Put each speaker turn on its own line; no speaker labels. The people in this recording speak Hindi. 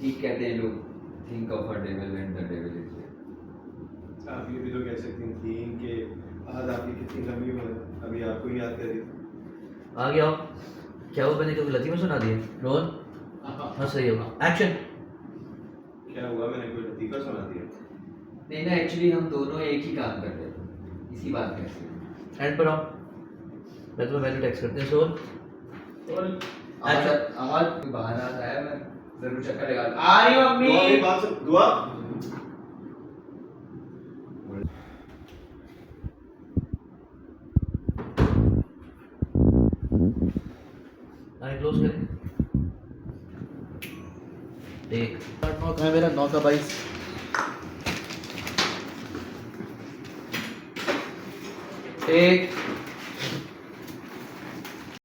ठीक कहते हैं लोग, think of a devil when the devil is there.
आप ये भी तो कह सकती थी कि आज आपकी कितनी लंबी उम्र है, अभी आपको ही याद करी।
आ गया हो। क्या वो मैंने कभी लतीफ़ा सुना दिया? रोल हाँ सही होगा। एक्शन।
क्या हुआ, मैंने कोई लतीफ़ा सुना दिया?
नहीं ना, एक्चुअली हम दोनों एक ही काम कर रहे थे, इसी बात पे।
एंड पर आओ, मैं तुम्हें वैल्यू टेक्स्ट करते हैं। सोल
और
आवाज बाहर आ रहा है, मैं जरूर चक्कर लगा आ रही हूँ
दुआ की
मम्मी।
बात से दुआ।
आगे क्लोज करें। एक 9 का है मेरा, 9 का 22। एक